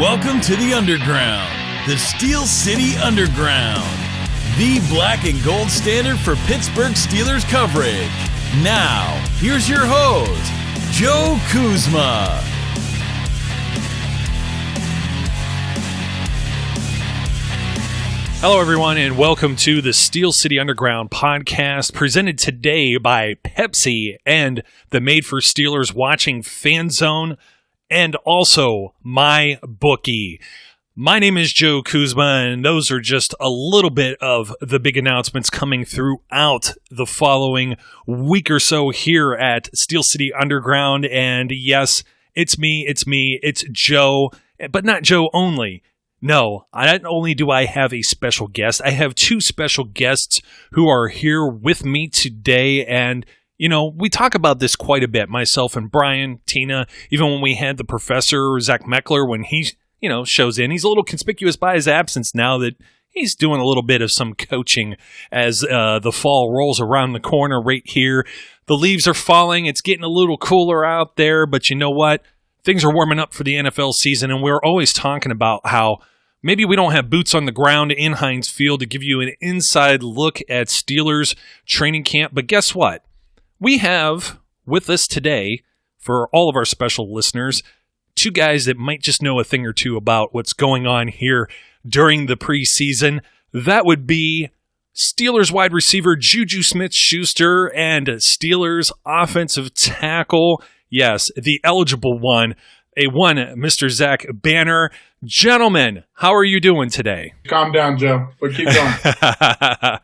Welcome to the Underground, the Steel City Underground, the black and gold standard for Pittsburgh Steelers coverage. Now, here's your host, Joe Kuzma. Hello, everyone, and welcome to the Steel City Underground podcast, presented today by Pepsi and the Made for Steelers Watching Fan Zone, and also my bookie. My name is Joe Kuzma, and those are just a little bit of the big announcements coming throughout the following week or so here at Steel City Underground. And yes, it's me, it's Joe, but not Joe only. No, not only do I have a special guest, I have two special guests who are here with me today. And, you know, we talk about this quite a bit, myself and Brian, Tina, even when we had the professor, Zach Meckler, when he, shows in. He's a little conspicuous by his absence now that he's doing a little bit of some coaching as the fall rolls around the corner right here. The leaves are falling. It's getting a little cooler out there, but you know what? Things are warming up for the NFL season, and we're always talking about how maybe we don't have boots on the ground in Heinz Field to give you an inside look at Steelers training camp. But guess what? We have with us today, for all of our special listeners, two guys that might just know a thing or two about what's going on here during the preseason. That would be Steelers wide receiver JuJu Smith-Schuster and Steelers offensive tackle, yes, the eligible one, Mr. Zach Banner. Gentlemen, how are you doing today? Calm down, Joe, but keep going.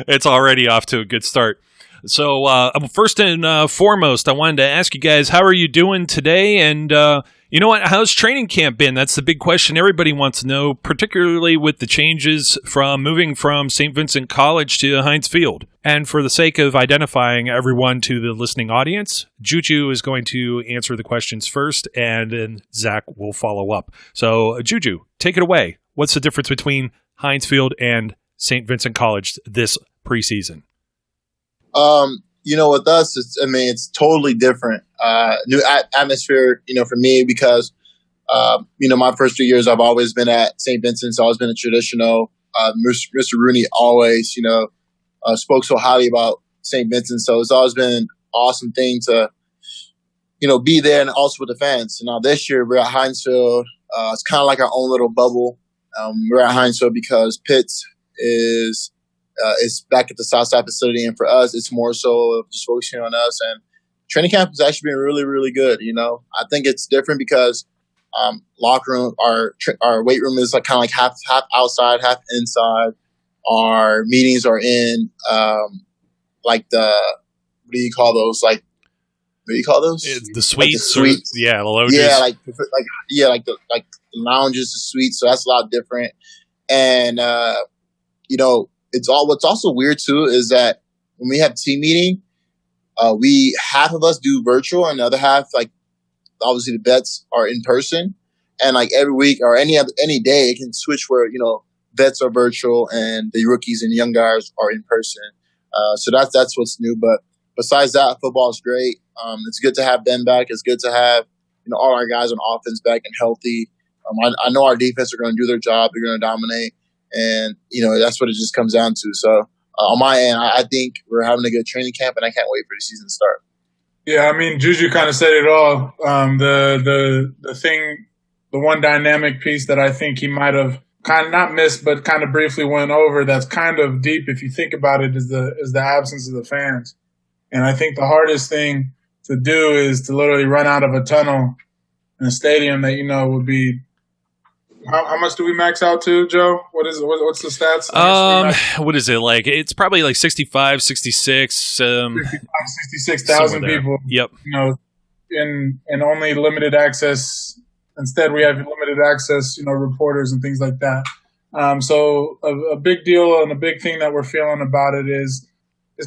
It's already off to a good start. So first and foremost, I wanted to ask you guys, how are you doing today? And you know what? How's training camp been? That's the big question everybody wants to know, particularly with the changes from moving from St. Vincent College to Heinz Field. And for the sake of identifying everyone to the listening audience, JuJu is going to answer the questions first, and then Zach will follow up. So, JuJu, take it away. What's the difference between Heinz Field and St. Vincent College this preseason? With us, it's totally different. New atmosphere, for me, because, my first 2 years, I've always been at St. Vincent's, always been a traditional. Mr. Rooney always, spoke so highly about St. Vincent's. So it's always been an awesome thing to, be there and also with the fans. Now this year we're at Heinz Field. It's kind of like our own little bubble. We're at Heinz Field because Pitts is back at the Southside facility, and for us, it's more so of just focusing on us. And training camp has actually been really, really good. I think it's different because locker room, our weight room is like kind of like half outside, half inside. Our meetings are in what do you call those? What do you call those? The suites. Like the suites. Yeah, the lounges. Yeah, like the lounges, the suites. So that's a lot different. And what's also weird too is that when we have team meeting, half of us do virtual and the other half, like obviously the vets are in person, and like every week or any day it can switch where, vets are virtual and the rookies and young guys are in person. So that's what's new. But besides that, football is great. It's good to have Ben back. It's good to have, all our guys on offense back and healthy. I know our defense are going to do their job. They're going to dominate. And, that's what it just comes down to. So on my end, I think we're having a good training camp, and I can't wait for the season to start. Yeah, JuJu kind of said it all. The one dynamic piece that I think he might have kind of not missed, but kind of briefly went over, that's kind of deep if you think about it, is the absence of the fans. And I think the hardest thing to do is to literally run out of a tunnel in a stadium that, would be – How much do we max out to, Joe? What's the stats? What is it like? It's probably like 65, 66. 66,000 people. Yep. In only limited access. Instead, we have limited access, reporters and things like that. So a big deal and a big thing that we're feeling about it is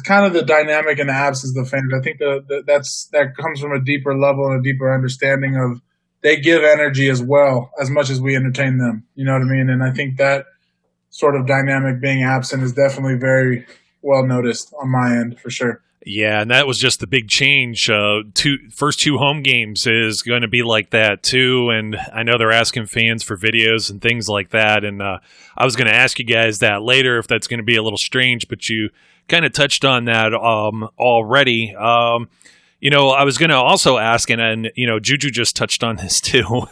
kind of the dynamic and the absence of the fans. I think that comes from a deeper level and a deeper understanding of they give energy as well, as much as we entertain them. You know what I mean? And I think that sort of dynamic being absent is definitely very well noticed on my end, for sure. Yeah, and that was just the big change. First two home games is going to be like that too, and I know they're asking fans for videos and things like that. And I was going to ask you guys that later if that's going to be a little strange, but you kind of touched on that already. I was going to also ask, and JuJu just touched on this too.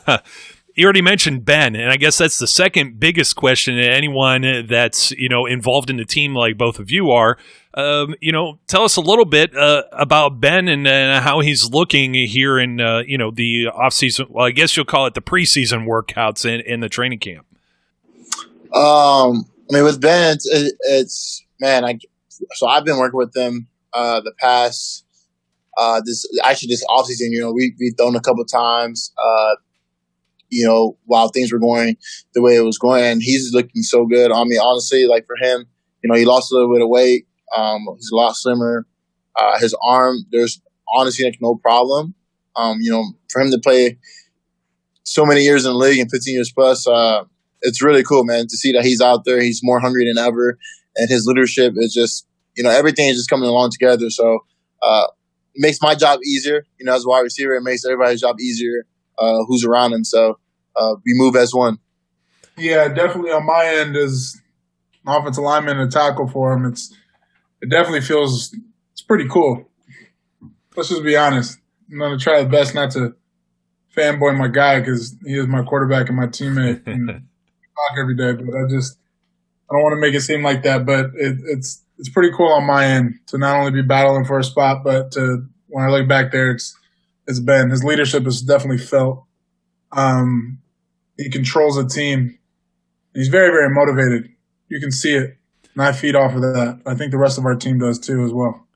You already mentioned Ben, and I guess that's the second biggest question to anyone that's involved in the team like both of you are. Tell us a little bit about Ben and how he's looking here in the offseason. Well, I guess you'll call it the preseason workouts in the training camp. With Ben, so I've been working with them the past this offseason. We've done a couple of times. While things were going the way it was going, and he's looking so good. I mean, honestly, like for him, he lost a little bit of weight. He's a lot slimmer. His arm, there's honestly no problem. For him to play so many years in the league and 15 years plus, it's really cool, man, to see that he's out there. He's more hungry than ever, and his leadership is just, everything is just coming along together. So it makes my job easier, as a wide receiver. It makes everybody's job easier. Who's around him, so we move as one. Yeah, definitely on my end as an offensive lineman and tackle for him, it definitely feels it's pretty cool. Let's just be honest. I'm going to try the best not to fanboy my guy because he is my quarterback and my teammate and talk every day, but I don't want to make it seem like that, but it's pretty cool on my end to not only be battling for a spot, but when I look back there, it's Ben. His leadership is definitely felt. He controls a team. He's very, very motivated. You can see it. And I feed off of that. I think the rest of our team does too as well.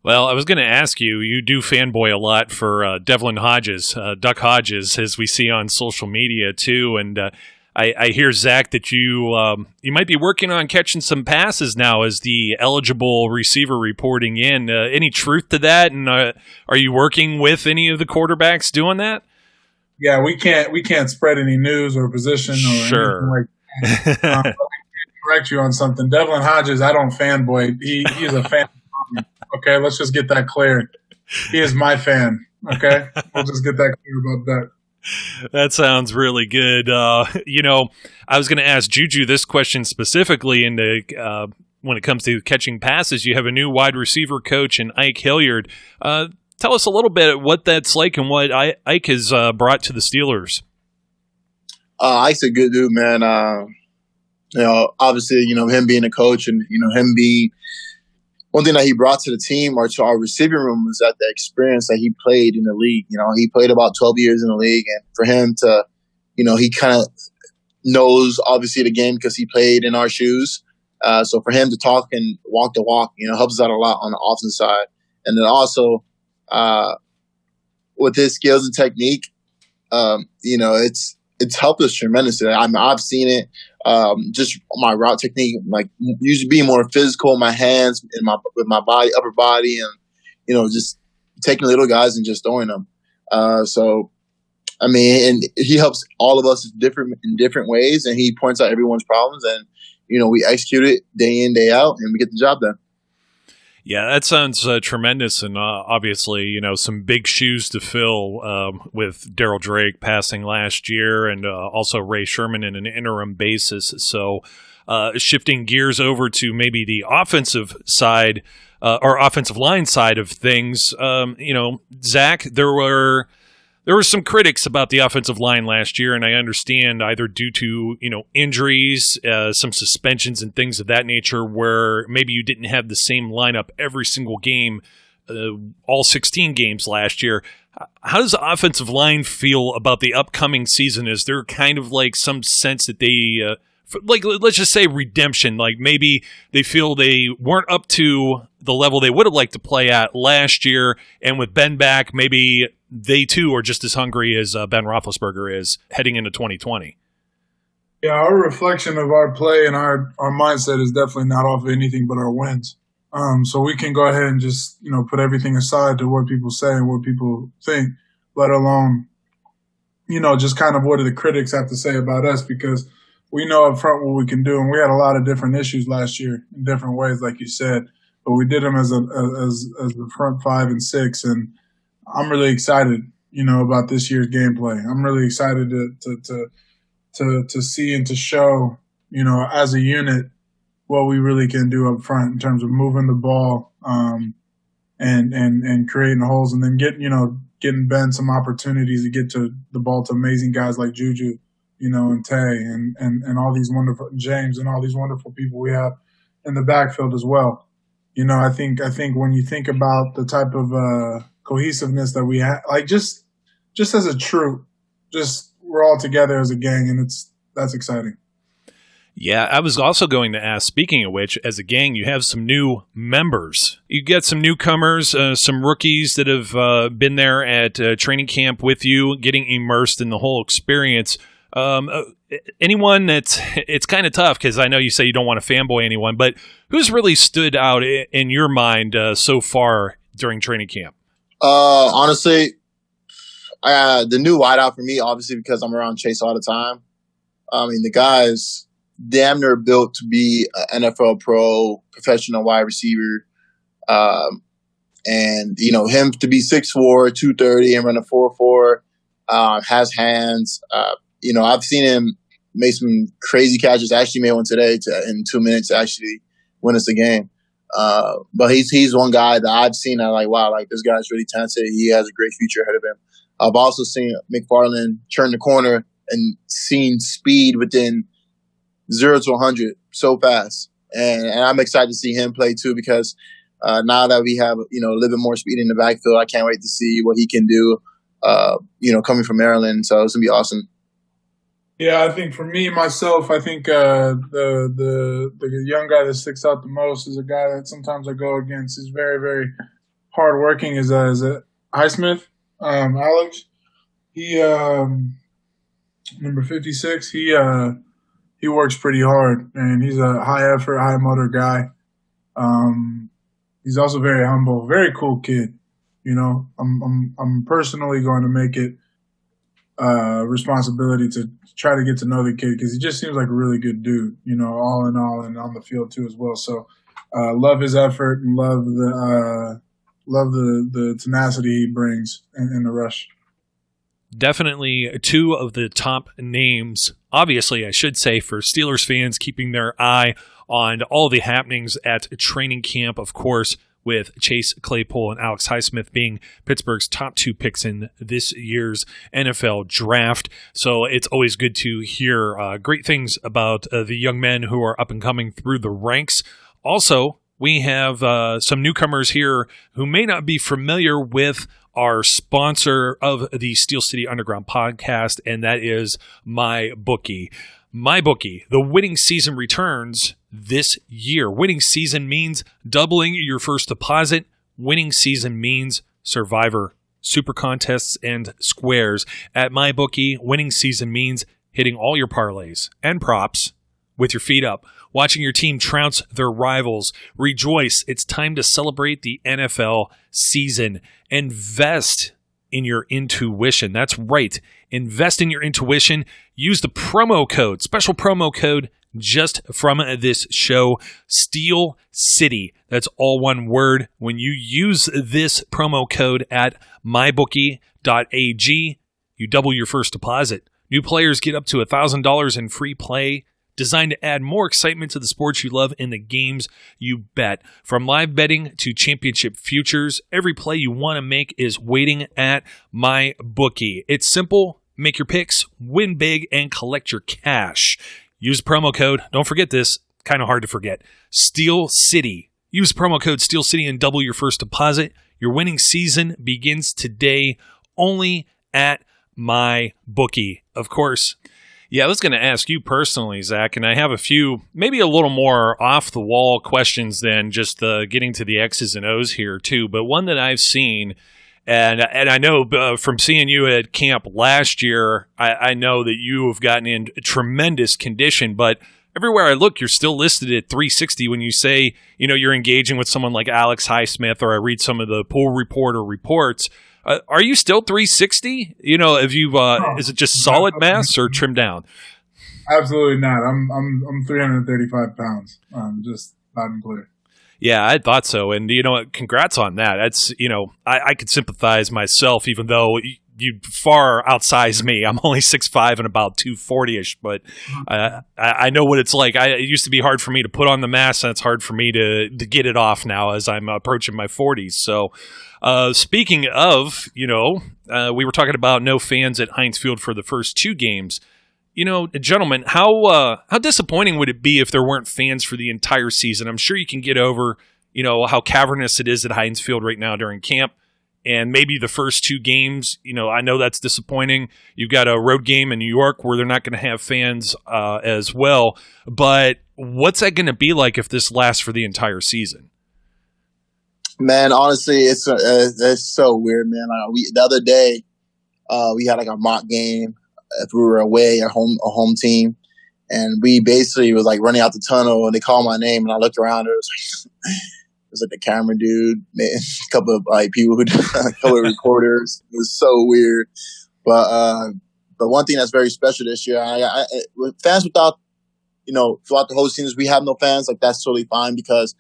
Well, I was going to ask you, you do fanboy a lot for Devlin Hodges, Duck Hodges, as we see on social media too. And I hear, Zach, that you might be working on catching some passes now as the eligible receiver reporting in. Any truth to that? And are you working with any of the quarterbacks doing that? Yeah, we can't spread any news or position or anything like that. Correct you on something. Devlin Hodges, I don't fanboy. He's a fan. Okay, let's just get that clear. He is my fan. Okay, we'll just get that clear about that. That sounds really good. I was going to ask JuJu this question specifically when it comes to catching passes. You have a new wide receiver coach in Ike Hilliard. Tell us a little bit what that's like and what Ike has brought to the Steelers. Ike's a good dude, man. Obviously, him being a coach and, him being one thing that he brought to the team or to our receiving room was that the experience that he played in the league. He played about 12 years in the league, and for him to, he kind of knows obviously the game because he played in our shoes. So for him to talk and walk the walk, helps us out a lot on the offensive side. And then also with his skills and technique, it's helped us tremendously. I've seen it. Just my route technique, like usually being more physical in my hands and with my body, upper body, and just taking little guys and just throwing them. And he helps all of us in different ways, and he points out everyone's problems, and we execute it day in, day out, and we get the job done. Yeah, that sounds tremendous, and obviously, some big shoes to fill with Daryl Drake passing last year, and also Ray Sherman in an interim basis. So, shifting gears over to maybe the offensive side or offensive line side of things, Zach, there were some critics about the offensive line last year, and I understand either due to, injuries, some suspensions and things of that nature where maybe you didn't have the same lineup every single game, all 16 games last year. How does the offensive line feel about the upcoming season? Is there kind of like some sense that they, let's just say redemption, like maybe they feel they weren't up to the level they would have liked to play at last year, and with Ben back, maybe they too are just as hungry as Ben Roethlisberger is heading into 2020. Yeah, our reflection of our play and our mindset is definitely not off of anything but our wins. So we can go ahead and just, put everything aside to what people say and what people think, let alone, just kind of what do the critics have to say about us, because we know up front what we can do. And we had a lot of different issues last year in different ways, like you said. but we did them as the front 5 and 6, and I'm really excited, about this year's gameplay. I'm really excited to see and to show, as a unit, what we really can do up front in terms of moving the ball, and creating holes, and then getting Ben some opportunities to get to the ball to amazing guys like JuJu, and Tay and all these wonderful James and all these wonderful people we have in the backfield as well. I think when you think about the type of cohesiveness that we have, like just as a troop, just we're all together as a gang, and that's exciting. Yeah, I was also going to ask, speaking of which, as a gang, you have some new members. You get some newcomers, some rookies that have been there at training camp with you, getting immersed in the whole experience. Anyone it's kind of tough because I know you say you don't want to fanboy anyone, but who's really stood out in your mind so far during training camp? Honestly, the new wideout for me, obviously, because I'm around Chase all the time. I mean, the guy's damn near built to be an NFL pro, professional wide receiver. And, him to be 6'4", 230 and run a 4.4, has hands. I've seen him make some crazy catches. Actually made one today in 2 minutes to actually win us a game. But he's one guy that I've seen. I'm like, wow, like this guy's really talented. He has a great future ahead of him. I've also seen McFarland turn the corner and seen speed within 0 to 100 so fast. And I'm excited to see him play too, because now that we have, a little bit more speed in the backfield, I can't wait to see what he can do, coming from Maryland. So it's going to be awesome. Yeah, I think for me, myself, I think the young guy that sticks out the most is a guy that sometimes I go against. He's very, very hardworking. Is Highsmith, Alex. He number 56. He works pretty hard, and he's a high effort, high motor guy. He's also very humble, very cool kid. I'm personally going to make it responsibility to try to get to know the kid, because he just seems like a really good dude, all in all, and on the field too as well. So love his effort and love the tenacity he brings in the rush. Definitely two of the top names, obviously, I should say, for Steelers fans keeping their eye on all the happenings at training camp, of course, with Chase Claypool and Alex Highsmith being Pittsburgh's top 2 picks in this year's NFL draft. So it's always good to hear great things about the young men who are up and coming through the ranks. Also, we have some newcomers here who may not be familiar with our sponsor of the Steel City Underground podcast, and that is MyBookie. MyBookie, the winning season returns this year. Winning season means doubling your first deposit. Winning season means Survivor, Super Contests, and Squares. At MyBookie, winning season means hitting all your parlays and props with your feet up, watching your team trounce their rivals. Rejoice. It's time to celebrate the NFL season. Invest in your intuition. That's right. Invest in your intuition. Use the promo code, special promo code just from this show, Steel City. That's all one word. When you use this promo code at mybookie.ag, you double your first deposit. New players get up to $1,000 in free play, designed to add more excitement to the sports you love and the games you bet. From live betting to championship futures, every play you want to make is waiting at MyBookie. It's simple. Make your picks, win big, and collect your cash. Use promo code, don't forget this, kind of hard to forget, Steel City. Use promo code Steel City and double your first deposit. Your winning season begins today only at MyBookie. Of course, yeah, I was going to ask you personally, Zach, and I have a few, maybe a little more off-the-wall questions than just getting to the X's and O's here, too. But one that I've seen, and I know from seeing you at camp last year, I know that you have gotten in tremendous condition, but everywhere I look, you're still listed at 360 when you say, you're engaging with someone like Alex Highsmith, or I read some of the Pool Reporter reports. Are you still 360? Have you? Is it just solid mass or trimmed down? Absolutely not. I'm 335 pounds. Just loud and clear. Yeah, I thought so. And, congrats on that. That's, I could sympathize myself, even though you far outsize me. I'm only 6'5" and about 240-ish, but I know what it's like. It used to be hard for me to put on the mask, and it's hard for me to get it off now as I'm approaching my 40s. So speaking of, we were talking about no fans at Heinz Field for the first 2 games. Gentlemen, how disappointing would it be if there weren't fans for the entire season? I'm sure you can get over, how cavernous it is at Heinz Field right now during camp. And maybe the first 2 games, I know that's disappointing. You've got a road game in New York where they're not going to have fans as well. But what's that going to be like if this lasts for the entire season? Man, honestly, it's so weird, man. The other day, we had like a mock game if we were away, a home team, and we basically was like running out the tunnel, and they called my name, and I looked around, it was like the camera dude, man, a couple of like people a couple of reporters. It was so weird, but one thing that's very special this year, with fans throughout the whole season, we have no fans. Like that's totally fine because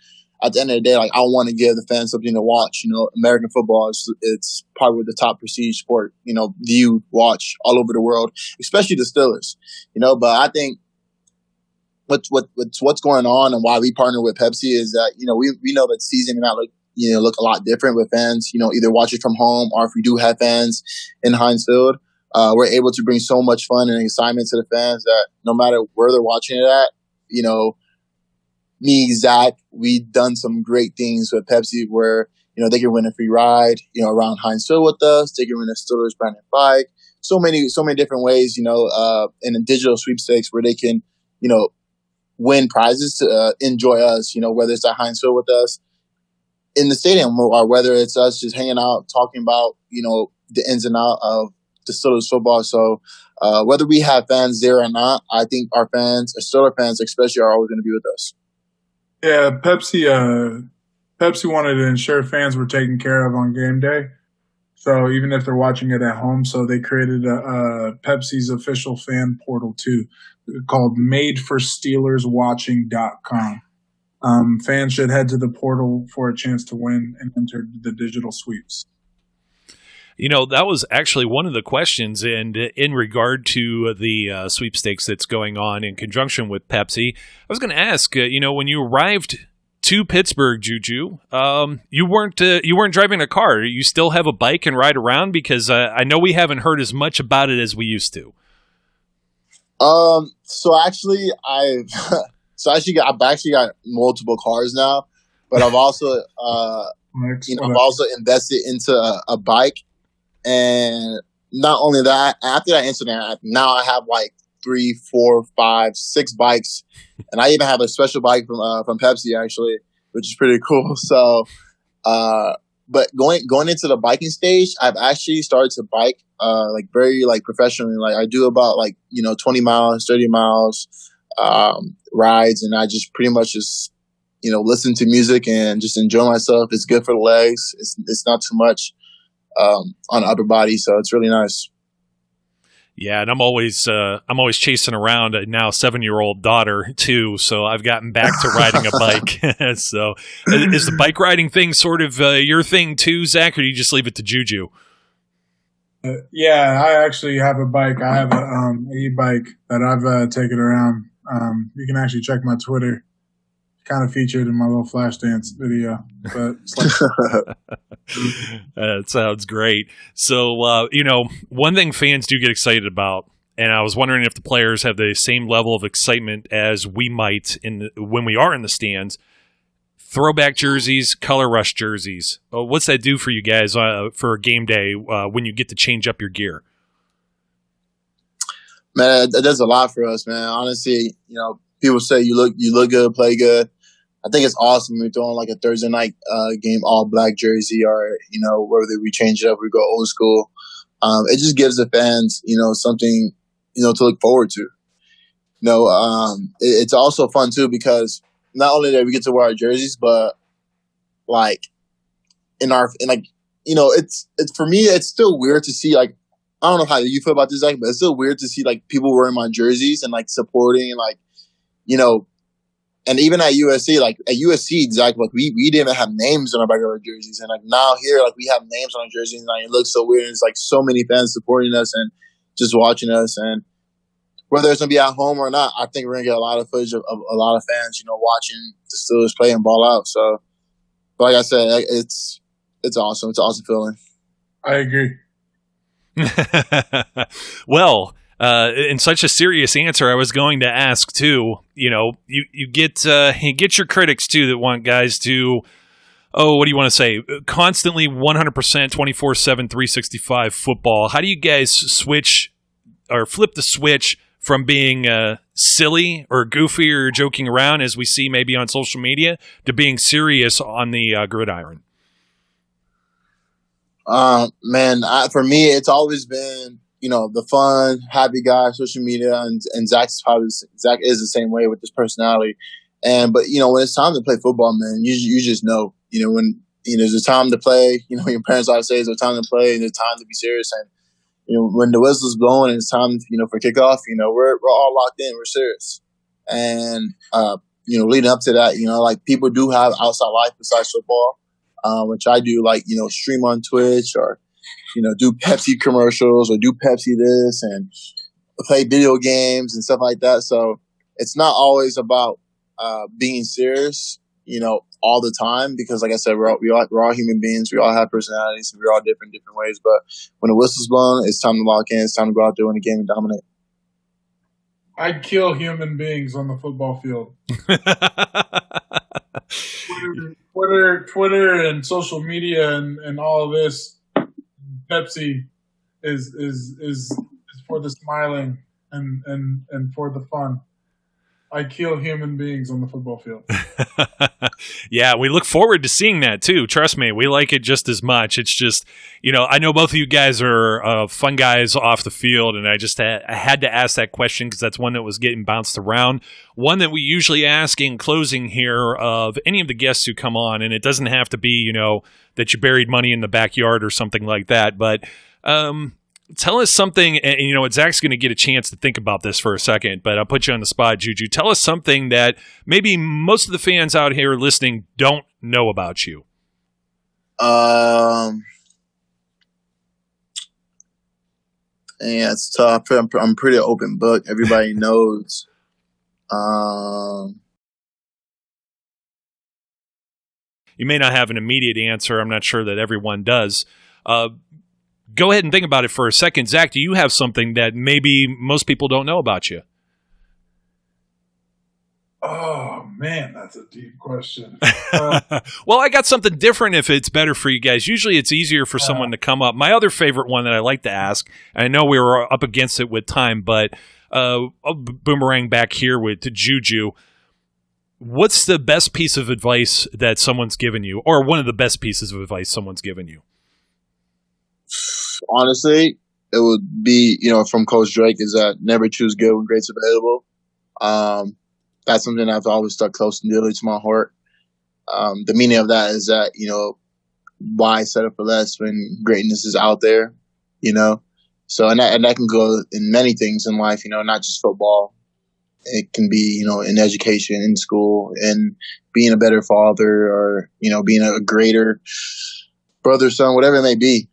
at the end of the day, like I want to give the fans something to watch. American football it's probably the top prestige sport. Viewed, watch all over the world, especially the Steelers. But I think what's going on and why we partner with Pepsi is that we know that season may not look a lot different with fans. Either watch it from home or if we do have fans in Heinz Field, we're able to bring so much fun and excitement to the fans that no matter where they're watching it at, me, Zach, we've done some great things with Pepsi where, they can win a free ride, around Heinz Field with us. They can win a Steelers branded bike. So many different ways, in a digital sweepstakes where they can, win prizes to enjoy us, whether it's at Heinz Field with us in the stadium or whether it's us just hanging out, talking about, the ins and outs of the Steelers football. So whether we have fans there or not, I think our fans, our Steelers fans especially, are always going to be with us. Yeah, Pepsi wanted to ensure fans were taken care of on game day. So even if they're watching it at home, so they created Pepsi's official fan portal too, called madeforsteelerswatching.com. Fans should head to the portal for a chance to win and enter the digital sweeps. That was actually one of the questions, and in regard to the sweepstakes that's going on in conjunction with Pepsi, I was going to ask, when you arrived to Pittsburgh, JuJu, you weren't driving a car. You still have a bike and ride around because I know we haven't heard as much about it as we used to. So actually, I've actually got multiple cars now, but I've also I've also invested into a bike. And not only that, after that incident, now I have like 3, 4, 5, 6 bikes, and I even have a special bike from Pepsi actually, which is pretty cool. So, but going into the biking stage, I've actually started to bike very professionally. Like I do about 20 miles, 30 miles rides, and I just pretty much just listen to music and just enjoy myself. It's good for the legs. It's not too much on the upper body, so it's really nice. Yeah, and I'm always chasing around a now 7-year-old daughter too, so I've gotten back to riding a bike. So, is the bike riding thing sort of your thing too, Zach, or do you just leave it to JuJu? Yeah, I actually have a bike. I have a e-bike that I've taken around. You can actually check my Twitter. Kind of featured in my little flash dance video, but it's that sounds great. So, one thing fans do get excited about, and I was wondering if the players have the same level of excitement as we might when we are in the stands. Throwback jerseys, color rush jerseys. What's that do for you guys for a game day when you get to change up your gear? Man, it does a lot for us, man. Honestly, people say you look good, play good. I think it's awesome. We're throwing like a Thursday night game, all black jersey, or whether we change it up, we go old school. It just gives the fans, something, to look forward to. It's also fun too because not only that we get to wear our jerseys, but it's for me, it's still weird to see I don't know how you feel about this, Zach, but it's still weird to see people wearing my jerseys and supporting and And even at USC, like at USC, Zach, like we didn't even have names on our regular jerseys, and like now here, like we have names on our jerseys, and like, it looks so weird. And it's like so many fans supporting us and just watching us, and whether it's gonna be at home or not, I think we're gonna get a lot of footage of a lot of fans, watching the Steelers play and ball out. So, but like I said, it's awesome. It's an awesome feeling. I agree. Well, in such a serious answer, I was going to ask too. You get your critics too that want guys to, what do you want to say? Constantly 100%, 24/7, 365 football. How do you guys switch or flip the switch from being silly or goofy or joking around, as we see maybe on social media, to being serious on the gridiron? Man, for me, it's always been, the fun, happy guy, social media, and Zach is the same way with his personality. But when it's time to play football, man, you just know, when, there's a time to play, your parents always say there's a time to play and there's time to be serious. And, when the whistle's blowing and it's time, for kickoff, we're all locked in, we're serious. And, leading up to that, like people do have outside life besides football. Which I do, like, stream on Twitch or, do Pepsi commercials or do Pepsi this and play video games and stuff like that. So it's not always about being serious, all the time, because like I said, we're all human beings. We all have personalities and we're all different ways. But when the whistle's blown, it's time to lock in. It's time to go out there, win the game, and dominate. I'd kill human beings on the football field. Twitter and social media and all of this, Pepsi is for the smiling and for the fun. I kill human beings on the football field. Yeah, we look forward to seeing that too. Trust me, we like it just as much. It's just, I know both of you guys are fun guys off the field, and I just I had to ask that question because that's one that was getting bounced around. One that we usually ask in closing here of any of the guests who come on, and it doesn't have to be, that you buried money in the backyard or something like that, but tell us something, and Zach's going to get a chance to think about this for a second, but I'll put you on the spot, Juju. Tell us something that maybe most of the fans out here listening don't know about you. Yeah, it's tough. I'm pretty open book. Everybody knows. You may not have an immediate answer. I'm not sure that everyone does. Go ahead and think about it for a second. Zach, do you have something that maybe most people don't know about you? Oh, man, that's a deep question. Well, I got something different if it's better for you guys. Usually it's easier for someone to come up. My other favorite one that I like to ask, and I know we were up against it with time, but I'll boomerang back here with Juju. What's the best piece of advice that someone's given you, or one of the best pieces of advice someone's given you? Honestly, it would be, from Coach Drake, is that never choose good when great's available. That's something that's always stuck close and dearly to my heart. The meaning of that is that, why settle for less when greatness is out there, So, and that can go in many things in life, not just football. It can be, in education, in school, and being a better father or, being a greater brother, son, whatever it may be.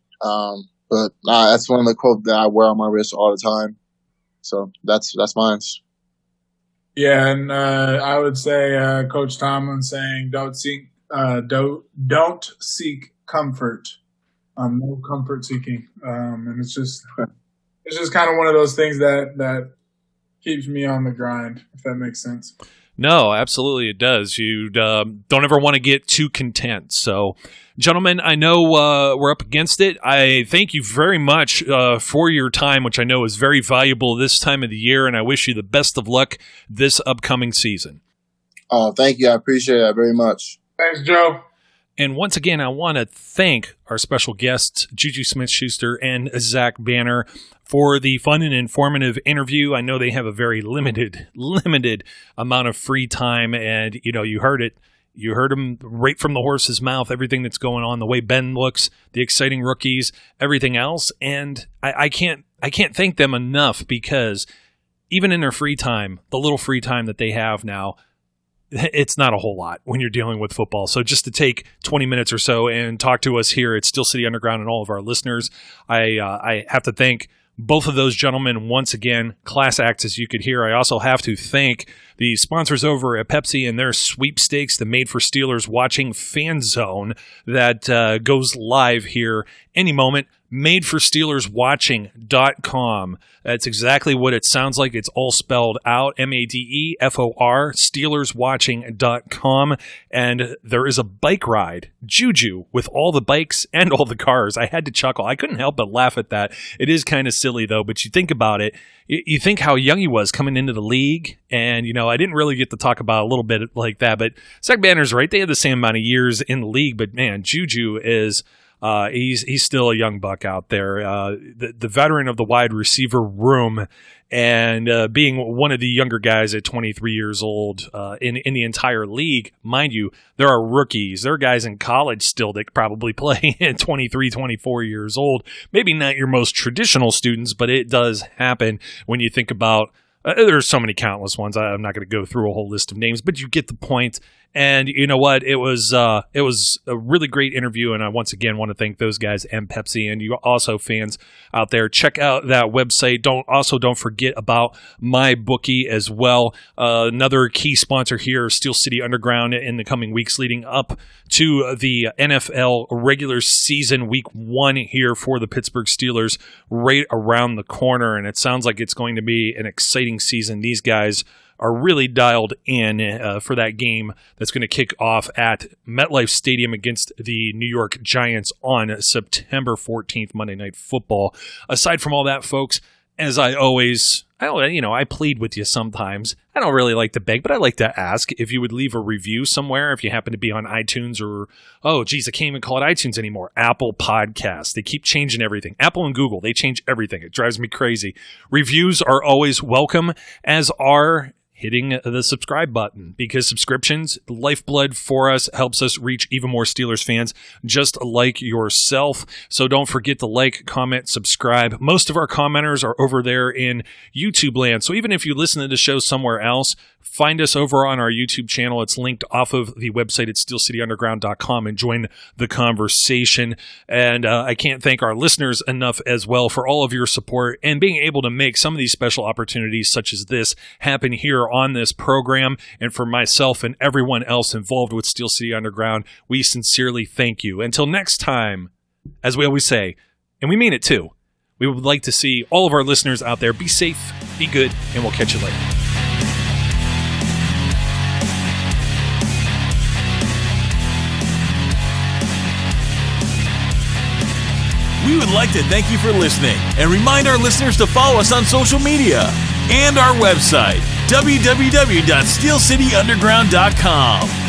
But that's one of the quotes that I wear on my wrist all the time. So that's mine. Yeah, and I would say Coach Tomlin saying, "Don't seek comfort. No comfort seeking." And it's just kind of one of those things that keeps me on the grind, if that makes sense. No, absolutely it does. You don't ever want to get too content. So, gentlemen, I know we're up against it. I thank you very much for your time, which I know is very valuable this time of the year, and I wish you the best of luck this upcoming season. Oh, thank you. I appreciate that very much. Thanks, Joe. And once again, I want to thank our special guests, JuJu Smith-Schuster and Zach Banner, for the fun and informative interview. I know they have a very limited amount of free time, and you heard it. You heard them right from the horse's mouth, everything that's going on, the way Ben looks, the exciting rookies, everything else. And I can't thank them enough, because even in their free time, the little free time that they have now, it's not a whole lot when you're dealing with football. So just to take 20 minutes or so and talk to us here at Steel City Underground and all of our listeners, I have to thank both of those gentlemen once again, class acts as you could hear. I also have to thank the sponsors over at Pepsi and their sweepstakes, the Made for Steelers Watching Fan Zone that goes live here any moment. MadeForSteelersWatching.com. That's exactly what it sounds like. It's all spelled out, MadeFor, SteelersWatching.com. And there is a bike ride, JuJu, with all the bikes and all the cars. I had to chuckle. I couldn't help but laugh at that. It is kind of silly, though, but you think about it. You think how young he was coming into the league, and, I didn't really get to talk about a little bit like that, but Zach Banner's right. They had the same amount of years in the league, but, man, JuJu is... he's still a young buck out there, the veteran of the wide receiver room, and being one of the younger guys at 23 years old in the entire league. Mind you, there are rookies. There are guys in college still that probably play at 23, 24 years old. Maybe not your most traditional students, but it does happen when you think about there's so many countless ones. I'm not going to go through a whole list of names, but you get the point. And you know what? It was a really great interview, and I once again want to thank those guys and Pepsi, and you also fans out there. Check out that website. Don't forget about MyBookie as well. Another key sponsor here, Steel City Underground, in the coming weeks leading up to the NFL regular season, week 1 here for the Pittsburgh Steelers, right around the corner, and it sounds like it's going to be an exciting season. These guys are really dialed in for that game that's going to kick off at MetLife Stadium against the New York Giants on September 14th, Monday Night Football. Aside from all that, folks, as I plead with you sometimes. I don't really like to beg, but I like to ask if you would leave a review somewhere, if you happen to be on iTunes or, I can't even call it iTunes anymore, Apple Podcasts. They keep changing everything. Apple and Google, they change everything. It drives me crazy. Reviews are always welcome, as are hitting the subscribe button, because subscriptions, lifeblood for us, helps us reach even more Steelers fans just like yourself. So don't forget to like, comment, subscribe. Most of our commenters are over there in YouTube land. So even if you listen to the show somewhere else, find us over on our YouTube channel. It's linked off of the website at steelcityunderground.com, and join the conversation. And I can't thank our listeners enough as well for all of your support and being able to make some of these special opportunities such as this happen here on this program. And for myself and everyone else involved with Steel City Underground, we sincerely thank you. Until next time, as we always say, and we mean it too, we would like to see all of our listeners out there be safe, be good, and we'll catch you later. We would like to thank you for listening and remind our listeners to follow us on social media and our website, www.steelcityunderground.com.